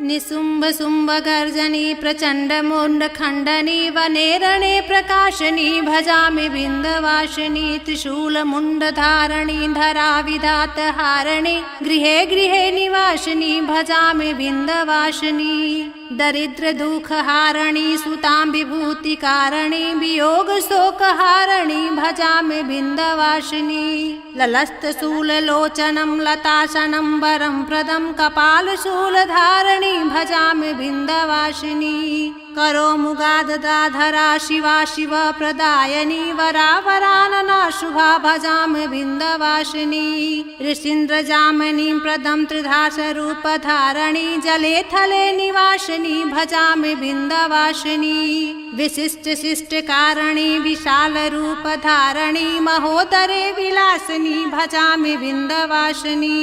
निशुम्भशुम्भगर्जनी प्रचण्डमुण्डखण्डनी वने रणे प्रकाशनी भजामि बिन्दवासिनी त्रिशूलमुण्डधारिणी धराविधातहारिणी गृहे गृहे निवासिनी भजामि बिन्दवासिनी दरिद्रदुःखहारिणी सुतां विभूतिकारिणी वियोगशोकहारिणी भजामि बिन्दवासिनी ललस्तशूललोचनं लताशनं वरं प्रदं कपालशूलधारिणी भजामि बिन्दवासिनी करोमुगाददाधरा शिवा शिवप्रदायिनी वरावरानना शुभा भजामि बिन्दवासिनी ऋषीन्द्रजामिनीं प्रदं त्रिधासरूपधारिणी जले थले निवासिनी भजामि बिन्दवासिनी विशिष्टशिष्टकारिणी विशालरूपधारिणी महोदरे विलासिनी भजामि बिन्दवासिनी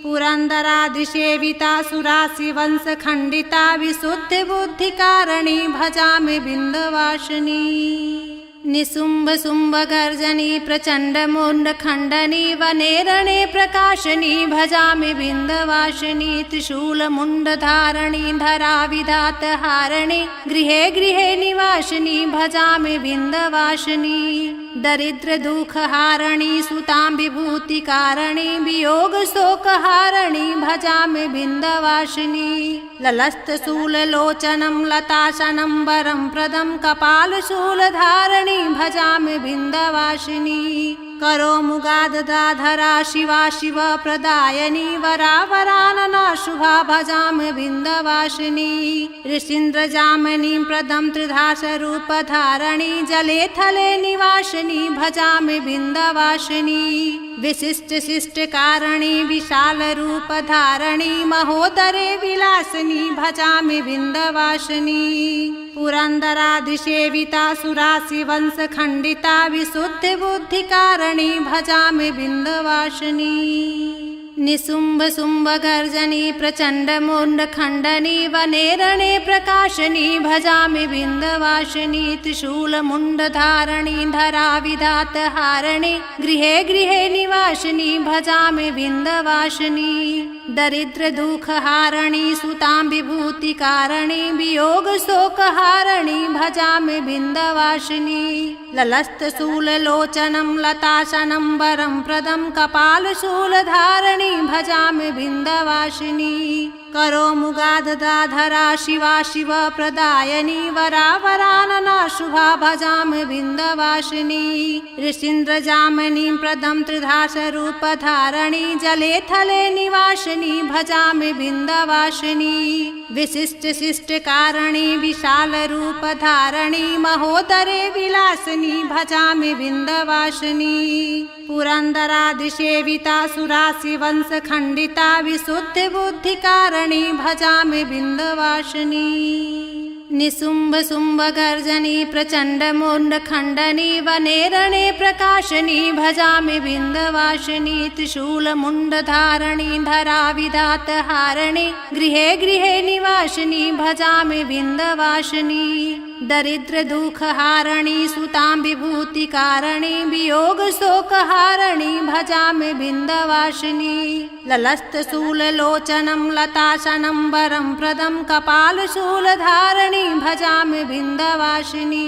पुरन्दरादिसेविता सुराशिवंशखण्डिता विशुद्धबुद्धिकारिणी भजामि बिन्दवासिनी निशुम्भशुम्भगर्जनी प्रचण्डमुण्डखण्डनी वने रणे प्रकाशनी भजामि बिन्दवासिनी त्रिशूलमुण्डधारिणी धराविधातहारिणी गृहे गृहे निवासिनी भजामि बिन्दवासिनी दरिद्रदुःखहारिणी सुतां विभूतिकारिणी वियोगशोकहारिणी भजामि बिन्दवासिनी ललस्तशूललोचनं लताशनं वरं प्रदं कपालशूलधारिणी भजामि बिन्दवासिनी करोमुगाददाधरा शिवा शिवप्रदायिनी वरावरानना शुभा भजामि बिन्दवासिनी ऋषीन्द्रजामिनीं प्रदं त्रिधासरूपधारिणी जले थले निवासिनी भजामि बिन्दवासिनी विशिष्टशिष्टकारिणी विशालरूपधारिणी महोदरे विलासिनी भजामि बिन्दवासिनी पुरन्दरादिसेविता सुराशिवंशखण्डिता विशुद्धबुद्धिकारिणी भजामि बिन्दवासिनी निशुम्भशुम्भगर्जनी प्रचण्डमुण्डखण्डनी वने रणे प्रकाशनी भजामि बिन्दवासिनी त्रिशूलमुण्डधारिणी धराविधातहारिणी गृहे गृहे निवासिनी भजामि बिन्दवासिनी दरिद्रदुःखहारिणी सुतां विभूतिकारिणी वियोगशोकहारिणी भजामि बिन्दवासिनी ललस्तशूललोचनं लताशनं वरं प्रदं कपालशूलधारिणी भजामि बिन्दवासिनी करोमुगाददाधरा शिवा शिवप्रदायिनी वरावरानना शुभा भजामि बिन्दवासिनी ऋषीन्द्रजामिनीं प्रदं त्रिधासरूपधारिणी जले थले निवासिनी भजामि बिन्दवासिनी विशिष्टशिष्टकारिणी विशालरूपधारिणी महोदरे विलासिनी भजामि बिन्दवासिनी पुरन्दरादिसेविता सुराशिवंशखण्डिता विशुद्धबुद्धिकारिणी भजामि बिन्दवासिनी निशुम्भशुम्भगर्जनी प्रचण्डमुण्डखण्डनी वने रणे प्रकाशनी भजामि बिन्दवासिनी त्रिशूलमुण्डधारिणी धराविधातहारिणी गृहे गृहे निवासिनी भजामि बिन्दवासिनी दरिद्रदुःखहारिणी सुतां विभूतिकारिणी वियोगशोकहारिणी भजामि बिन्दवासिनी ललस्तशूललोचनं लताशनं वरं प्रदं कपालशूलधारिणी भजामि बिन्दवासिनी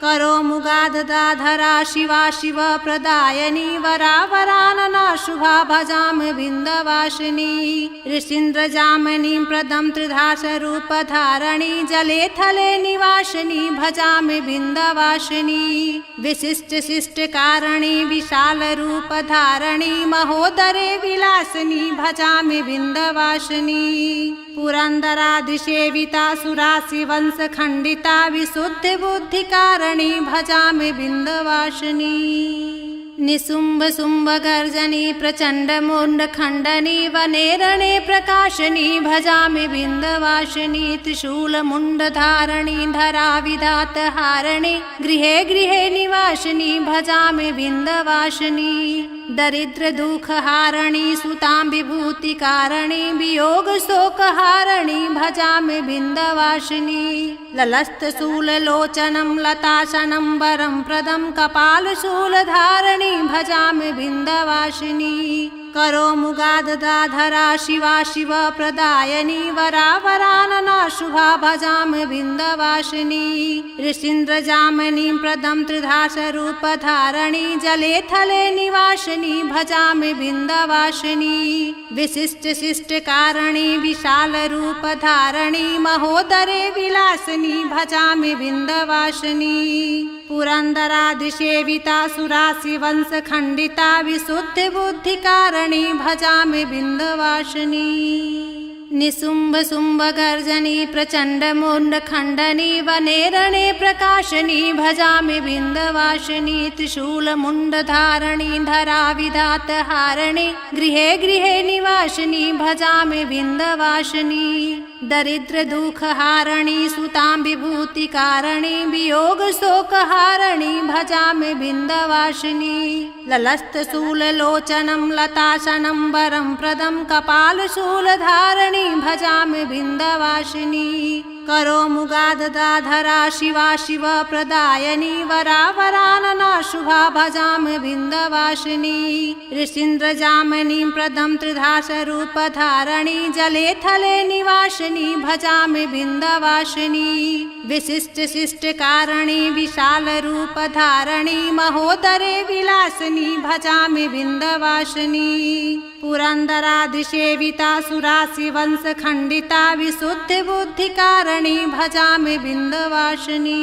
करोमुगाददाधरा शिवा शिवप्रदायिनी वरावरानना शुभा भजामि बिन्दवासिनी ऋषीन्द्रजामिनीं प्रदं त्रिधासरूपधारिणी जले थले निवासिनी भजामि बिन्दवासिनी विशिष्टशिष्टकारिणी विशालरूपधारिणी महोदरे विलासिनी भजामि बिन्दवासिनी पुरन्दरादिसेविता सुराशिवंशखण्डिता विशुद्धबुद्धिकारिणी भजामि बिन्दवासिनी निशुम्भशुम्भगर्जनी प्रचण्डमुण्डखण्डनी वने रणे प्रकाशनी भजामि बिन्दवासिनी त्रिशूलमुण्डधारिणी धराविधातहारिणी गृहे गृहे निवासिनी भजामि बिन्दवासिनी दरिद्रदुःखहारिणी सुतां विभूतिकारिणी वियोगशोकहारिणी भजामि बिन्दवासिनी ललस्तशूललोचनं लताशनं वरं प्रदं कपालशूलधारिणी भजामि बिन्दवासिनी करोमुगाददाधरा शिवा शिवप्रदायिनी वरावरानना शुभा भजामि बिन्दवासिनी ऋषीन्द्रजामिनीं प्रदं त्रिधासरूपधारिणी जले थले निवासिनी भजामि बिन्दवासिनी विशिष्टशिष्टकारिणी विशालरूपधारिणी महोदरे विलासिनी भजामि बिन्दवासिनी पुरन्दरादिसेविता सुराशिवंशखण्डिता विशुद्धबुद्धिकारिणी भजामि बिन्दवासिनी निशुम्भशुम्भगर्जनी प्रचण्डमुण्डखण्डनी वने रणे प्रकाशिनी भजामि बिन्दवासिनी त्रिशूलमुण्डधारिणी धराविधातहारिणी गृहे गृहे निवासिनी भजामि बिन्दवासिनी दरिद्रदुःखहारिणी सुतां विभूतिकारिणी वियोगशोकहारिणी भजामि बिन्दवासिनी ललस्तशूललोचनं लतासनं वरं प्रदं कपालशूलधारिणी भजामि बिन्दवासिनी करोमुगाददाधरा शिवा शिवप्रदायिनी वरावरानना शुभा भजामि बिन्दवासिनी ऋषीन्द्रजामिनीं प्रदं त्रिधासरूपधारिणी जले थले निवासिनी भजामि बिन्दवासिनी विशिष्टशिष्टकारिणी विशालरूपधारिणी महोदरे विलासिनी भजामि बिन्दवासिनी पुरन्दरादिसेविता सुराशिवंशखण्डिता विशुद्धबुद्धिकारिणी भजामि बिन्दवासिनी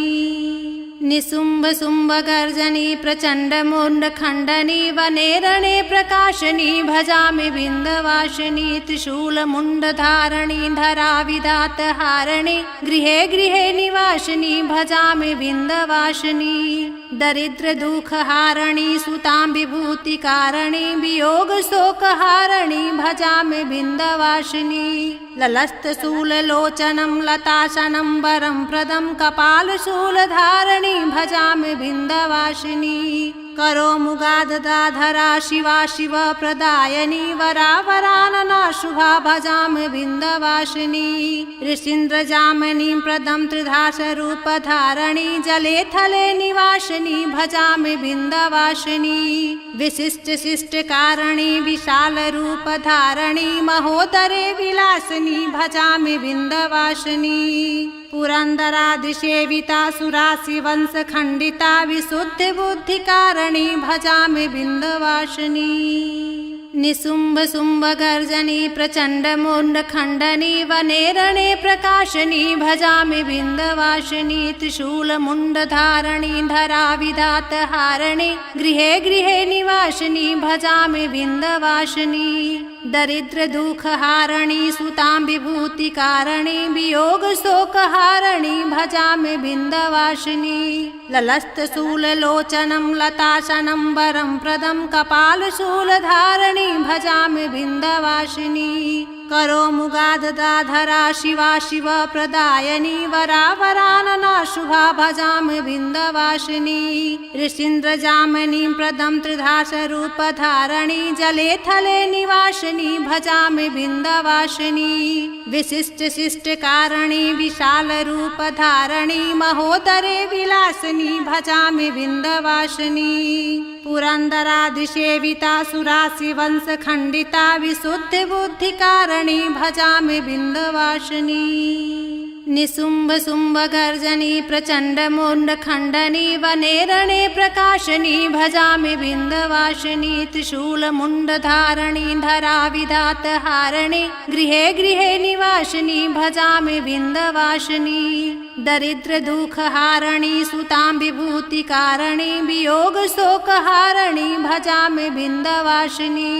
निशुम्भशुम्भगर्जनी प्रचण्डमुण्डखण्डनी वने रणे प्रकाशिनी भजामि बिन्दवासिनी त्रिशूलमुण्डधारिणी धराविधातहारिणी गृहे गृहे निवासिनी भजामि बिन्दवासिनी दरिद्रदुःखहारिणी सुतां विभूतिकारिणी वियोगशोकहारिणी भजामि बिन्दवासिनी ललस्तशूललोचनं लतासनं वरं प्रदं कपालशूलधारिणी भजामि बिन्दवासिनी करोमुगाददाधरा शिवा शिवप्रदायिनी वरावरानना शुभा भजामि बिन्दवासिनी ऋषीन्द्रजामिनीं प्रदं त्रिधासरूपधारिणी जले थले निवासिनी भजामि बिन्दवासिनी विशिष्टशिष्टकारिणी विशालरूपधारिणी महोदरे विलासिनी भजामि बिन्दवासिनी पुरन्दरादिसेविता सुराशिवंशखण्डिता विशुद्धबुद्धिकारिणी भजामि बिन्दवासिनी निशुम्भशुम्भगर्जनी प्रचण्डमुण्डखण्डनी वने रणे प्रकाशिनी भजामि बिन्दवासिनी त्रिशूलमुण्डधारिणी धराविधातहारिणी गृहे गृहे निवासिनी भजामि बिन्दवासिनी दरिद्रदुःखहारिणी सुतां विभूतिकारिणी वियोगशोकहारिणी भजामि बिन्दवासिनी ललस्तशूललोचनं लतासनं वरं प्रदं कपालशूलधारिणी भजामि बिन्दवासिनी करोमुगाददाधरा शिवा शिवप्रदायिनी वरावरानना शुभा भजामि बिन्दवासिनी ऋषीन्द्रजामिनीं प्रदं त्रिधासरूपधारिणी जले थले निवासिनी भजामि बिन्दवासिनी विशिष्टशिष्टकारिणी विशालरूपधारिणी महोदरे विलासिनी भजामि बिन्दवासिनी पुरन्दरादिसेविता सुराशिवंशखण्डिता विशुद्धबुद्धिकारिणी भजामि बिन्दवासिनी निशुम्भशुम्भगर्जनी प्रचण्डमुण्डखण्डनी वने रणे प्रकाशिनी भजामि बिन्दवासिनी त्रिशूलमुण्डधारिणी धराविधातहारिणी गृहे गृहे निवासिनी भजामि बिन्दवासिनी दरिद्रदुःखहारिणी सुतां विभूतिकारिणी वियोगशोकहारिणी भजामि बिन्दवासिनी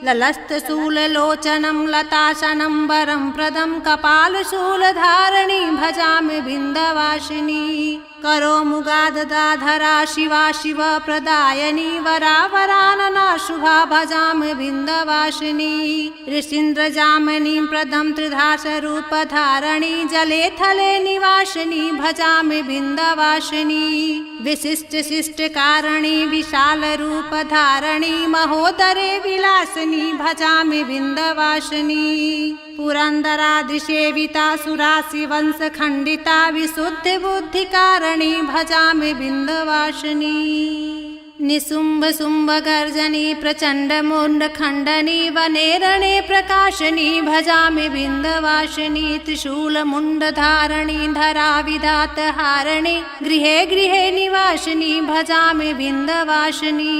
ललस्तशूललोचनं लतासनं वरं प्रदं कपालशूलधारिणी भजामि बिन्दवासिनी करोमुगाददाधरा शिवा शिवप्रदायिनी वरावरानना शुभा भजामि बिन्दवासिनी ऋषीन्द्रजामिनीं प्रदं त्रिधासरूपधारिणी जले थले निवासिनी भजामि बिन्दवासिनी विशिष्टशिष्टकारिणी विशालरूपधारिणी महोदरे विलासिनी भजामि बिन्दवासिनी पुरन्दरादिसेविता सुराशिवंशखण्डिता विशुद्धबुद्धिकारिणी भजामि बिन्दवासिनी निशुम्भ शुम्भ गर्जनी प्रचण्ड मुण्ड खण्डनी वने रणे प्रकाशनी भजामि विन्ध्यवासिनी त्रिशूलमुण्डधारिणी धराविधात हारिणी गृहे गृहे निवासिनी भजामि विन्ध्यवासिनी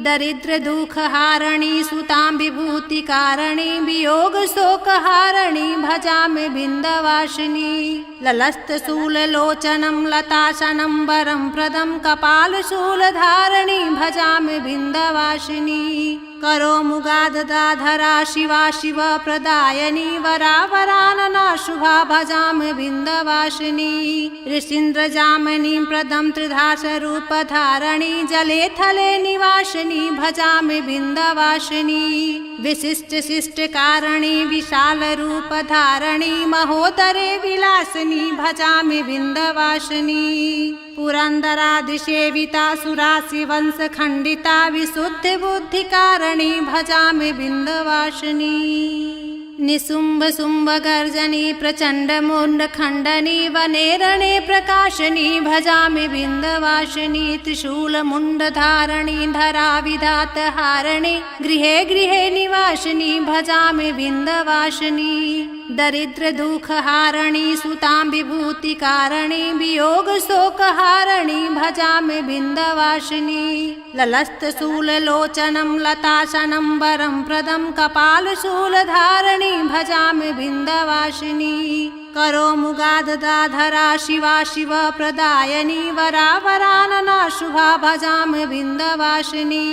दरिद्र दुःखहारिणी सुतां विभूतिकारिणी वियोग शोकहारिणी भजामि विन्ध्यवासिनी ललस्तशूललोचनं लताशनं वरं प्रदं कपालशूलधारिणी भजामि विन्ध्यवासिनी करोमुगादधाधरा शिवा शिव प्रदायनी वरावरानना शुभा भजामि विन्ध्यवासिनी ऋषीन्द्रजामिनीं प्रदं त्रिधासरूपधारिणी जले थले निवासिनी भजामि विन्ध्यवासिनी विशिष्ट शिष्टकारिणी विशालरूपधारिणी महोदरे विलासिनी भजामि विन्ध्यवासिनी पुरन्दरादिसेविता सुराशिवंशखण्डिता विशुद्धबुद्धिकारिणी भजामि विन्ध्यवासिनी निशुम्भ शुम्भ गर्जनी प्रचण्ड मुण्ड खण्डनी वने रणे प्रकाशनी भजामि विन्ध्यवासिनी त्रिशूलमुण्डधारिणी धराविधात हारिणी गृहे गृहे निवासिनी भजामि विन्ध्यवासिनी दरिद्र दुःखहारिणी सुतां विभूतिकारिणी वियोग शोकहारिणी भजामि विन्ध्यवासिनी ललस्तशूललोचनं लताशनं वरं प्रदं कपालशूलधारिणी भजामि विन्ध्यवासिनी करोमुगादधाधरा शिवा शिव प्रदायनी वरावरानना शुभा भजामि विन्ध्यवासिनी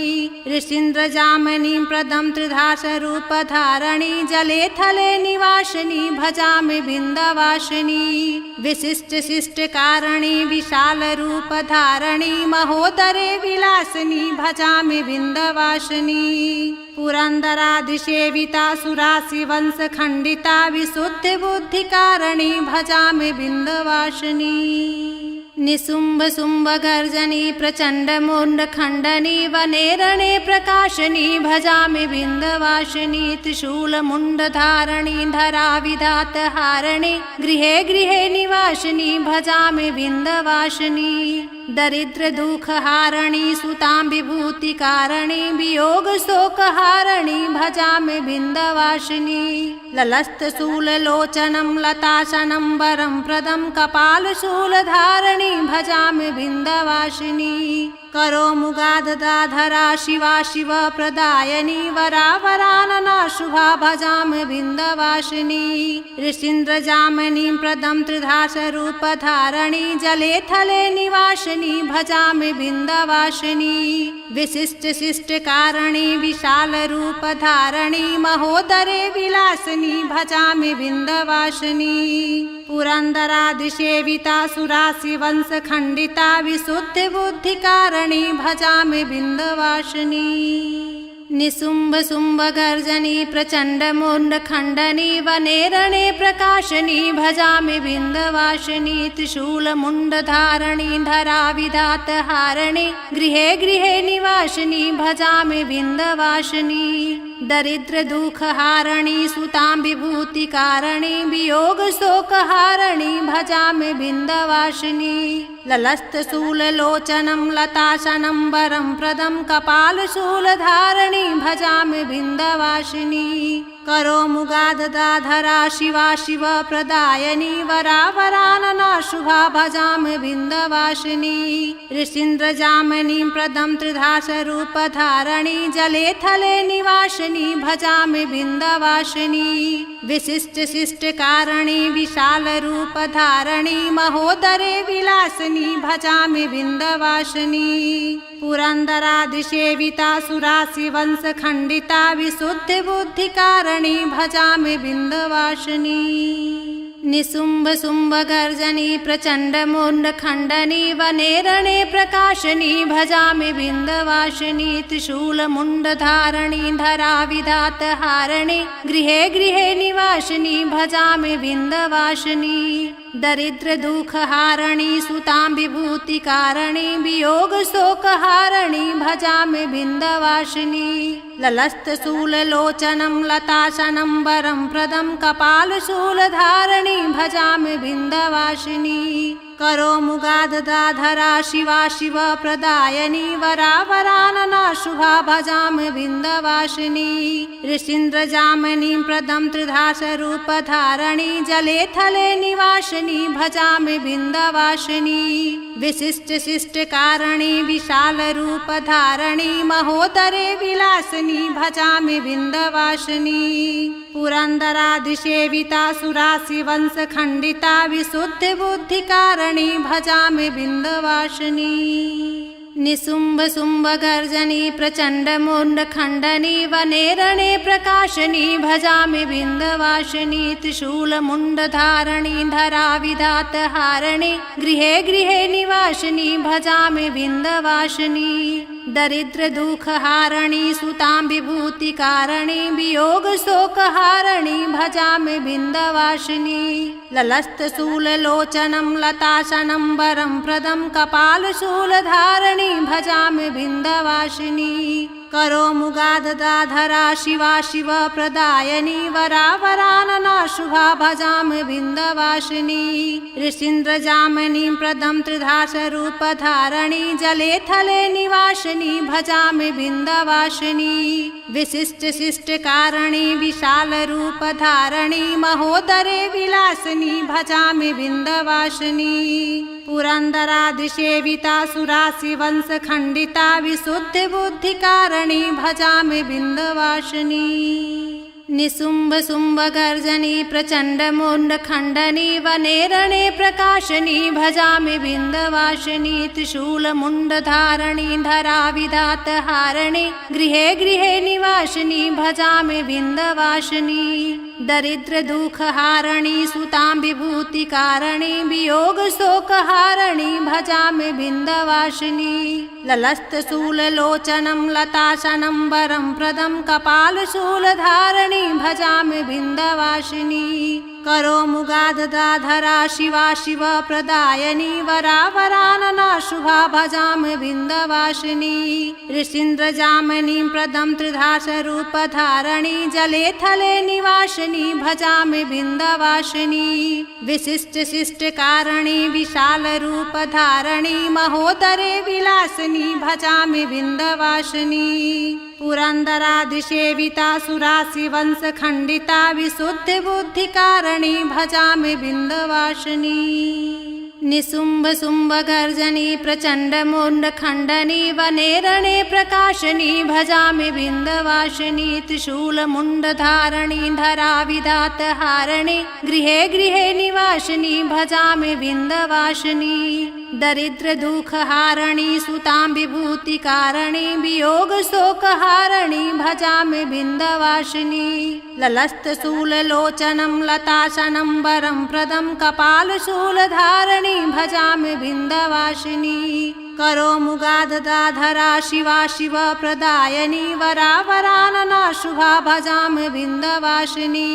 ऋषीन्द्रजामिनीं प्रदं त्रिधासरूपधारिणी जले थले निवासिनी भजामि विन्ध्यवासिनी विशिष्ट शिष्टकारिणी विशालरूपधारिणी महोदरे विलासिनी भजामि विन्ध्यवासिनी पुरन्दरादिसेविता सुराशिवंशखण्डिता विशुद्धबुद्धिकारिणी भजामि विन्ध्यवासिनी निशुम्भ शुम्भ गर्जनी प्रचण्ड मुण्ड खण्डनी वने रणे प्रकाशनी भजामि विन्ध्यवासिनी त्रिशूलमुण्डधारिणी धराविधात हारिणी गृहे गृहे निवासिनी भजामि विन्ध्यवासिनी दरिद्र दुःखहारिणी सुतां विभूतिकारिणी वियोग शोकहारिणी भजामि विन्ध्यवासिनी ललस्तशूललोचनं लताशनं वरं प्रदं कपालशूलधारिणी भजामि विन्ध्यवासिनी करोमुगादधाधरा शिवा शिव प्रदायनी वरावरानना शुभा भजामि विन्ध्यवासिनी ऋषीन्द्रजामिनीं प्रदं त्रिधासरूपधारिणी जले थले निवासिनी भजामि विन्ध्यवासिनी विशिष्ट शिष्टकारिणी विशालरूपधारिणी महोदरे विलासिनी भजामि विन्ध्यवासिनी पुरन्दरादिसेविता सुराशिवंशखण्डिता विशुद्धबुद्धिकारिणी भजामि विन्ध्यवासिनी निशुम्भ शुम्भ गर्जनी प्रचण्ड मुण्ड खण्डनी वने रणे प्रकाशनी भजामि विन्ध्यवासिनी त्रिशूलमुण्डधारिणी धराविधात हारिणी गृहे गृहे निवासिनी भजामि विन्ध्यवासिनी दरिद्र दुःखहारिणी सुतां विभूतिकारिणी वियोग शोकहारिणी भजामि विन्ध्यवासिनी ललस्तशूललोचनं लताशनं वरं प्रदं कपालशूलधारिणी भजामि विन्ध्यवासिनी करोमुगादधाधरा शिवा शिव प्रदायनी वरावरानना शुभा भजामि विन्ध्यवासिनी ऋषीन्द्रजामिनीं प्रदं त्रिधासरूपधारिणी जले थले निवासिनी भजामि विन्ध्यवासिनी विशिष्ट शिष्टकारिणी विशालरूपधारिणी महोदरे विलासिनी भजामि विन्ध्यवासिनी पुरन्दरादिसेविता सुराशिवंशखण्डिता विशुद्धबुद्धिकारिणी भजामि विन्ध्यवासिनी निशुम्भ शुम्भ गर्जनी प्रचण्ड मुण्ड खण्डनी वने रणे प्रकाशनी भजामि विन्ध्यवासिनी त्रिशूलमुण्डधारिणी धराविधात हारिणी गृहे गृहे निवासिनी भजामि विन्ध्यवासिनी दरिद्र दुःखहारिणी सुतां विभूतिकारिणी वियोग शोकहारिणी भजामि विन्ध्यवासिनी ललस्तशूललोचनं लताशनं वरं प्रदं कपालशूलधारिणी भजामि विन्ध्यवासिनी करो मुगादधाधरा शिवा शिवप्रदायिनी वरावरानना शुभा भजामि बिन्दवासिनी ऋषीन्द्रजामिनीं प्रदं त्रिधासरूपधारिणी जले थले निवासिनी भजामि बिन्दवासिनी विशिष्टशिष्टकारिणी विशालरूपधारिणी महोदरे विलासिनी भजामि बिन्दवासिनी पुरन्दरादिसेविता सुराशिवंशखण्डिता विशुद्धबुद्धिकारिणी भजामि बिन्दवासिनी निशुम्भशुम्भगर्जनी प्रचण्डमुण्डखण्डनी वने रणे प्रकाशिनी भजामि बिन्दवासिनी त्रिशूलमुण्डधारिणी धराविधातहारिणी गृहे गृहे निवासिनी भजामि बिन्दवासिनी दरिद्रदुःखहारिणी सुतां विभूतिकारिणी वियोगशोकहारिणी भजामि बिन्दवासिनी ललस्तशूललोचनं लताशनं वरं प्रदं कपालशूलधारिणी भजामि बिन्दवासिनी करो मुगादधाधरा शिवा शिवप्रदायिनी वरावरानना शुभा भजामि बिन्दवासिनी ऋषीन्द्रजामिनीं प्रदं त्रिधासरूपधारिणी जले थले निवासिनी भजामि बिन्दवासिनी विशिष्टशिष्टकारिणी विशालरूपधारिणी महोदरे विलासिनी भजामि बिन्दवासिनी पुरन्दरादिसेविता सुराशिवंशखण्डिता विशुद्धबुद्धिकारिणी भजामि बिन्दवासिनी निशुम्भशुम्भगर्जनी प्रचण्डमुण्डखण्डनी वने रणे प्रकाशिनी भजामि बिन्दवासिनी त्रिशूलमुण्डधारिणी धराविधातहारिणी गृहे गृहे निवासिनी भजामि बिन्दवासिनी दरिद्रदुःखहारिणी सुतां विभूतिकारिणी वियोगशोकहारिणी भजामि बिन्दवासिनी ललस्तशूललोचनं लताशनं वरं प्रदं कपालशूलधारिणी भजामि बिन्दवासिनी करो मुगादधाधरा शिवा शिवप्रदायिनी वरावरानना शुभा भजामि बिन्दवासिनी ऋषीन्द्रजामिनीं प्रदं त्रिधासरूपधारिणी जले थले निवासिनी भजामि बिन्दवासिनी विशिष्टशिष्टकारिणी विशालरूपधारिणी महोदरे विलासिनी भजामि बिन्दवासिनी पुरन्दरादिसेविता सुराशिवंशखण्डिता विशुद्धबुद्धिकारिणी भजामि बिन्दवासिनी निशुम्भशुम्भगर्जनी प्रचण्डमुण्डखण्डनी वने रणे प्रकाशिनी भजामि बिन्दवासिनी त्रिशूलमुण्डधारिणी धराविधातहारिणी गृहे गृहे निवासिनी भजामि बिन्दवासिनी दरिद्रदुःखहारिणी सुतां विभूतिकारिणी वियोगशोकहारिणी भजामि बिन्दवासिनी ललस्तशूललोचनं लताशनं वरं प्रदं कपालशूलधारिणी भजामि बिन्दवासिनी करो मुगादधाधरा शिवा शिवप्रदायिनी वरावरानना शुभा भजामि बिन्दवासिनी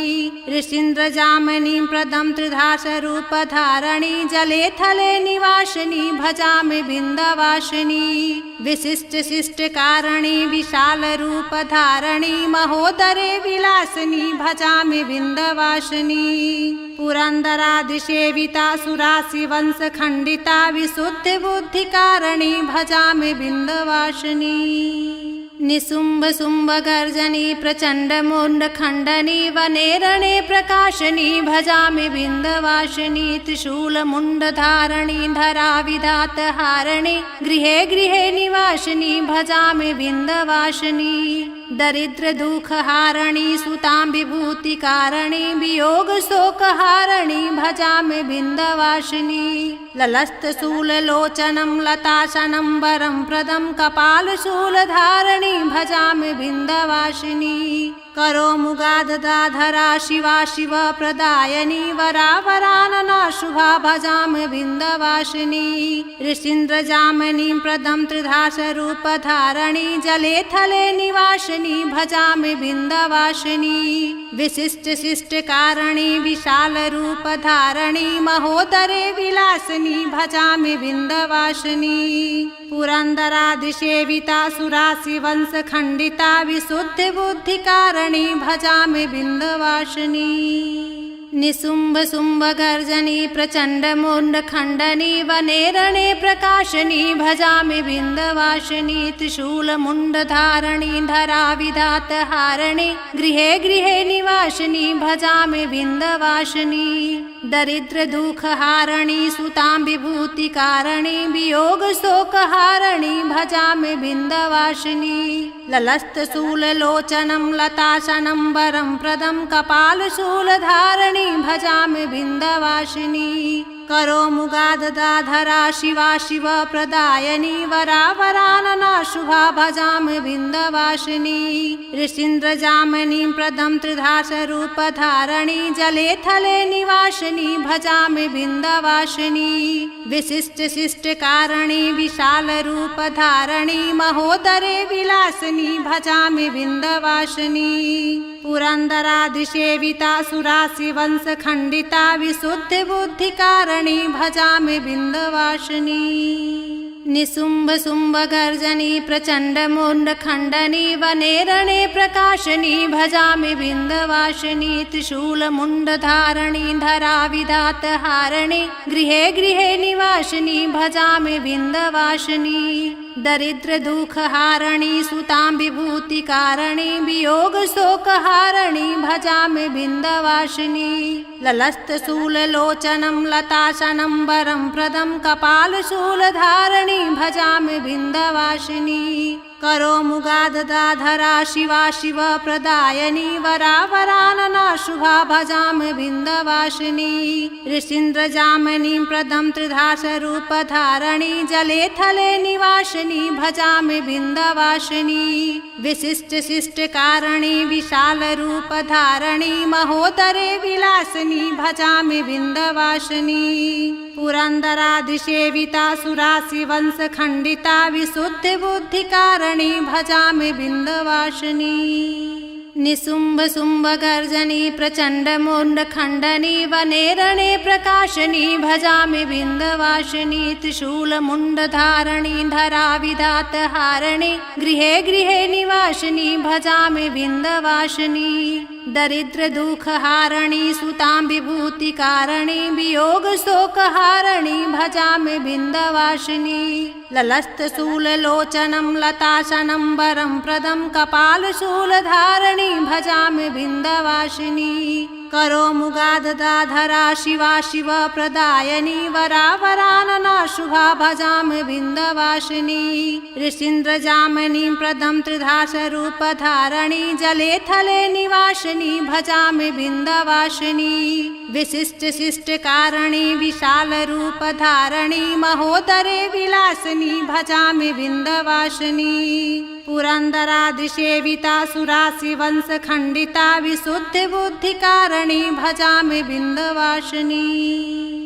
ऋषीन्द्रजामिनीं प्रदं त्रिधासरूपधारिणी जले थले निवासिनी भजामि बिन्दवासिनी विशिष्टशिष्टकारिणी विशालरूपधारिणी महोदरे विलासिनी भजामि बिन्दवासिनी पुरन्दरादिसेविता सुराशिवंशखण्डिता विशुद्धबुद्धिकारिणी भजामि बिन्दवासिनी निशुम्भशुम्भगर्जनी प्रचण्डमुण्डखण्डनी वने रणे प्रकाशिनी भजामि बिन्दवासिनी त्रिशूलमुण्डधारिणी धराविधातहारिणी गृहे गृहे निवासिनी भजामि बिन्दवासिनी दरिद्रदुःखहारिणी सुतां विभूतिकारिणी वियोगशोकहारिणी भजामि बिन्दवासिनी ललस्तशूललोचनं लताशनं वरं प्रदं कपालशूलधारिणी भजामि बिन्दवासिनी करो मुगादधाधरा शिवा शिवप्रदायिनी वरावरानना शुभा भजामि बिन्दवासिनी ऋषीन्द्रजामिनीं प्रदं त्रिधासरूपधारिणी जले थले निवासिनी भजामि बिन्दवासिनी विशिष्टशिष्टकारिणी विशालरूपधारिणी महोदरे विलासिनी भजामि बिन्दवासिनी पुरन्दरादिसेविता सुराशिवंशखण्डिता विशुद्धबुद्धिकारिणी भजामि बिन्दवासिनी निशुम्भशुम्भगर्जनी प्रचण्डमुण्डखण्डनी वने रणे प्रकाशनी भजामि विन्ध्यवासिनी त्रिशूलमुण्डधारिणी धराविधातहारिणी गृहे गृहे निवासिनी भजामि विन्ध्यवासिनी दरिद्रदुःखहारिणी सुतां विभूतिकारिणी वियोगशोकहारिणी भजामि विन्ध्यवासिनी ललस्तशूललोचनं लताशनं वरं प्रदं कपालशूलधारिणी भजामि विन्ध्यवासिनी करोमुगादधाधरा शिवा शिवप्रदायिनी वरावरानना शुभा भजामि विन्ध्यवासिनी ऋषीन्द्रजामिनीं प्रदं त्रिधासरूपधारिणी जले थले निवासिनी भजामि विन्ध्यवासिनी विशिष्टशिष्टकारिणी विशालरूपधारिणी महोदरे विलासिनी भजामि विन्ध्यवासिनी पुरन्दरादिसेविता सुराशिवंशखण्डिता विशुद्धबुद्धिकारिणी भजामि विन्ध्यवासिनी निशुम्भशुम्भगर्जनी प्रचण्डमुण्डखण्डनी वने रणे प्रकाशनी भजामि विन्ध्यवासिनी त्रिशूलमुण्डधारिणी धराविधातहारिणी गृहे गृहे निवासिनी भजामि विन्ध्यवासिनी दरिद्रदुःखहारिणी सुतां विभूतिकारिणी वियोगशोकहारिणी भजामि विन्ध्यवासिनी ललस्तशूललोचनं लताशनं वरं प्रदं कपालशूलधारिणी भजामि विन्ध्यवासिनी करोमुगादधाधरा शिवा शिवप्रदायिनी वरावरानना शुभा भजामि विन्ध्यवासिनी ऋषीन्द्रजामिनीं प्रदं त्रिधासरूपधारिणी जले थले निवासिनी भजामि विन्ध्यवासिनी विशिष्टशिष्टकारिणी विशालरूपधारिणी महोदरे विलासिनी भजामि विन्ध्यवासिनी पुरन्दरादिसेविता सुराशिवंशखण्डिता विशुद्धबुद्धिकारिणी भजामि विन्ध्यवासिनी निशुम्भशुम्भगर्जनी प्रचण्डमुण्डखण्डनी वने रणे प्रकाशनी भजामि विन्ध्यवासिनी त्रिशूलमुण्डधारिणी धराविधातहारिणी गृहे गृहे निवासिनी भजामि विन्ध्यवासिनी दरिद्रदुःखहारिणी सुतां विभूतिकारिणी वियोगशोकहारिणी भजामि विन्ध्यवासिनी ललस्तशूललोचनं लताशनं वरं प्रदं कपालशूलधारिणी भजामि विन्ध्यवासिनी करोमुगादधाधरा शिवा शिवप्रदायिनी वरावरानना शुभा भजामि विन्ध्यवासिनी ऋषीन्द्रजामिनीं प्रदं त्रिधासरूपधारिणी जले थले निवासिनी भजामि विन्ध्यवासिनी विशिष्टशिष्टकारिणी विशालरूपधारिणी महोदरे विलासिनी भजामि विन्ध्यवासिनी पुरन्दरादिसेविता सुराशिवंशखण्डिता विशुद्धबुद्धिकारिणी भजामि विन्ध्यवासिनी।